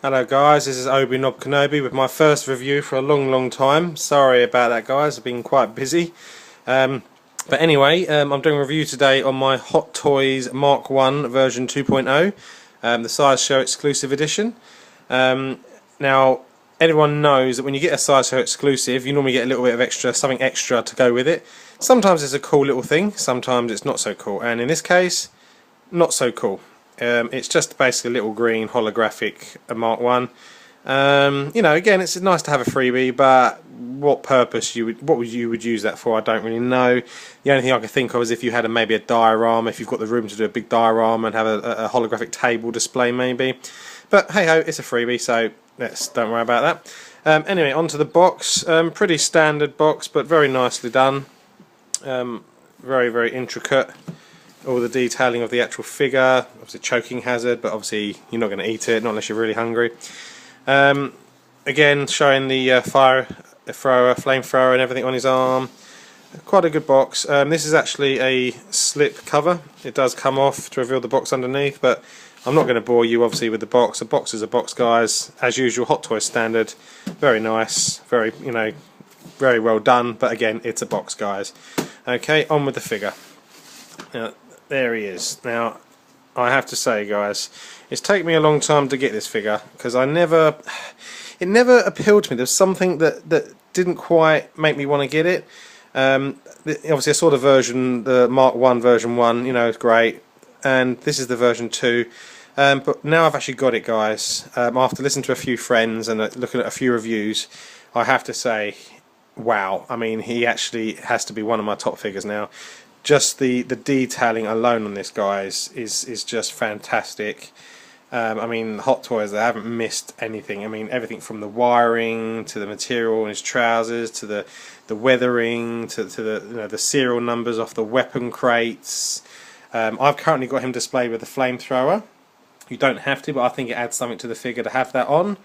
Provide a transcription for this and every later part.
Hello guys, this is Obi-Nob Kenobi with my first review for a long time. Sorry about that guys, I've been quite busy. But anyway, I'm doing a review today on my Hot Toys Mark 1 version 2.0, the Sideshow exclusive edition. Now, everyone knows that when you get a Sideshow exclusive, you normally get a little bit of extra, something extra to go with it. Sometimes it's a cool little thing, sometimes it's not so cool, and in this case, not so cool. It's just basically a little green holographic Mark 1. You know, again, it's nice to have a freebie, but what purpose you would use that for, I don't really know. The only thing I could think of is if you had maybe a diorama, if you've got the room to do a big diorama and have a holographic table display maybe. But hey ho, it's a freebie, so don't worry about that. Anyway, onto the box. Pretty standard box, but very nicely done. Very intricate. All the detailing of the actual figure, obviously choking hazard, but obviously you're not going to eat it, not unless you're really hungry. Again, showing the flamethrower and everything on his arm. Quite a good box. This is actually a slip cover. It does come off to reveal the box underneath, but I'm not going to bore you obviously with the box. A box is a box, guys. As usual, Hot Toys standard. Very nice, very well done. But again, it's a box, guys. Okay, on with the figure. Now, there he is. Now, I have to say, guys, it's taken me a long time to get this figure because it never appealed to me. There's something that didn't quite make me want to get it. Obviously, I saw the Mark 1 version 1. You know, it's great, and this is the version 2. But now I've actually got it, guys. After listening to a few friends and looking at a few reviews, I have to say, wow. I mean, he actually has to be one of my top figures now. Just the detailing alone on this, guys, is just fantastic. I mean, Hot Toys, they haven't missed anything. I mean, everything from the wiring to the material in his trousers to the weathering to the the serial numbers off the weapon crates. I've currently got him displayed with a flamethrower. You don't have to, but I think it adds something to the figure to have that on.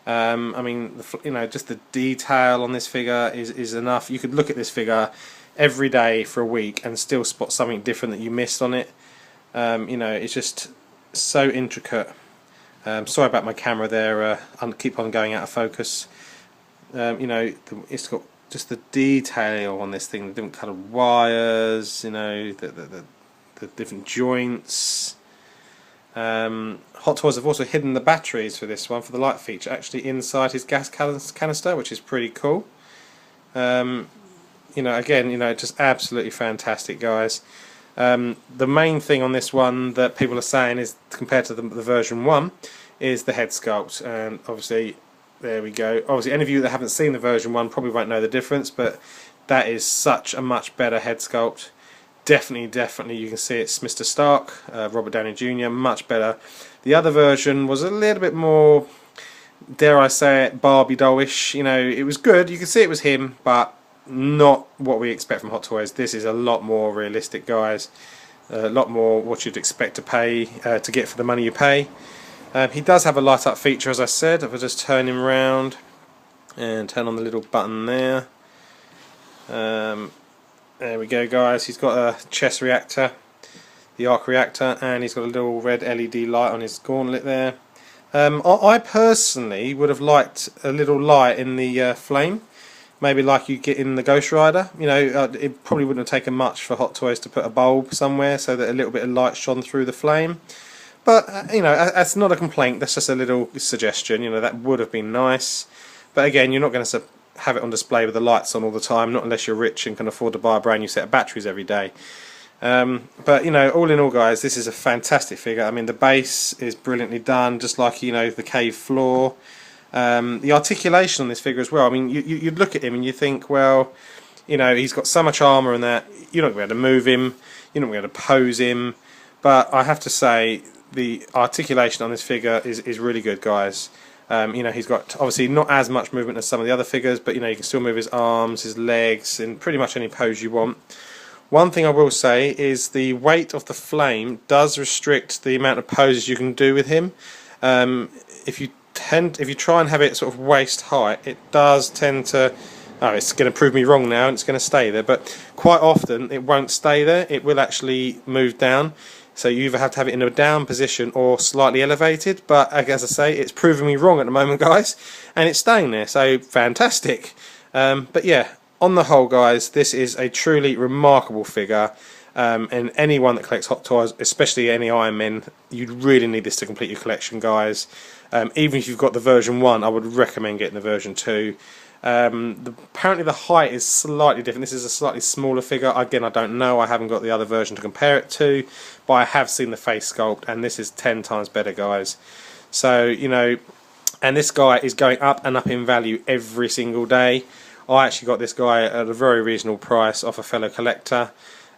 I mean, just the detail on this figure is enough. You could look at this figure every day for a week and still spot something different that you missed on it. You know, it's just so intricate. Sorry about my camera there, keep on going out of focus. You know, it's got just the detail on this thing, the different coloured wires, you know, the different joints. Hot Toys have also hidden the batteries for this one, for the light feature, actually inside his gas canister, which is pretty cool. You know, again, you know, just absolutely fantastic, guys. The main thing on this one that people are saying is, compared to the version 1, is the head sculpt. And obviously, there we go. Obviously, any of you that haven't seen the version 1 probably won't know the difference, but that is such a much better head sculpt. Definitely, you can see it's Mr. Stark, Robert Downey Jr., much better. The other version was a little bit more, dare I say it, Barbie doll-ish. You know, it was good. You could see it was him, but not what we expect from Hot Toys. This is a lot more realistic, guys. A lot more what you'd expect to pay to get for the money you pay. He does have a light up feature, as I said. If I just turn him round and turn on the little button there. There we go, guys. He's got a chest reactor, the arc reactor, and he's got a little red LED light on his gauntlet there. I personally would have liked a little light in the flame. Maybe like you get in the Ghost Rider. You know, it probably wouldn't have taken much for Hot Toys to put a bulb somewhere so that a little bit of light shone through the flame. But, you know, that's not a complaint. That's just a little suggestion. You know, that would have been nice. But again, you're not going to have it on display with the lights on all the time, not unless you're rich and can afford to buy a brand new set of batteries every day. But, you know, all in all, guys, this is a fantastic figure. I mean, the base is brilliantly done, just like, you know, the cave floor. The articulation on this figure as well. I mean, you'd look at him and you think, well, you know, he's got so much armour and that you're not going to be able to move him, you're not going to be able to pose him. But I have to say, the articulation on this figure is really good, guys. You know, he's got obviously not as much movement as some of the other figures, but you know, you can still move his arms, his legs, in pretty much any pose you want. One thing I will say is the weight of the flame does restrict the amount of poses you can do with him. If you try and have it sort of waist height, it does tend to, oh, it's going to prove me wrong now and it's going to stay there, but quite often it won't stay there. It will actually move down. So you either have to have it in a down position or slightly elevated, but as I say, it's proving me wrong at the moment, guys, and it's staying there, so fantastic. But yeah, on the whole, guys, this is a truly remarkable figure, and anyone that collects Hot Toys, especially any Iron Men, you'd really need this to complete your collection, guys. Even if you've got the version 1, I would recommend getting the version 2. Apparently the height is slightly different. This is a slightly smaller figure. Again, I don't know. I haven't got the other version to compare it to, but I have seen the face sculpt, and this is 10 times better, guys. So, you know, and this guy is going up and up in value every single day. I actually got this guy at a very reasonable price off a fellow collector.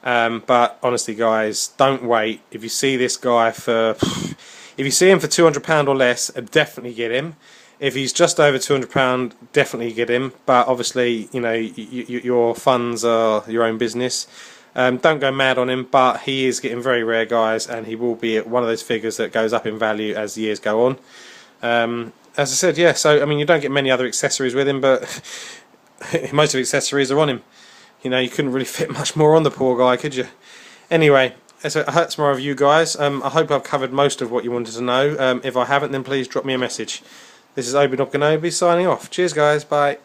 But honestly, guys, don't wait. If you see this guy if you see him for £200 or less, definitely get him. If he's just over £200, definitely get him. But obviously, you know, your funds are your own business. Don't go mad on him, but he is getting very rare, guys, and he will be one of those figures that goes up in value as the years go on. As I said, yeah, so, I mean, you don't get many other accessories with him, but most of the accessories are on him. You know, you couldn't really fit much more on the poor guy, could you? Anyway, so that's my review, guys. I hope I've covered most of what you wanted to know. If I haven't, then please drop me a message. This is Obi-Wan Kenobi signing off. Cheers, guys. Bye.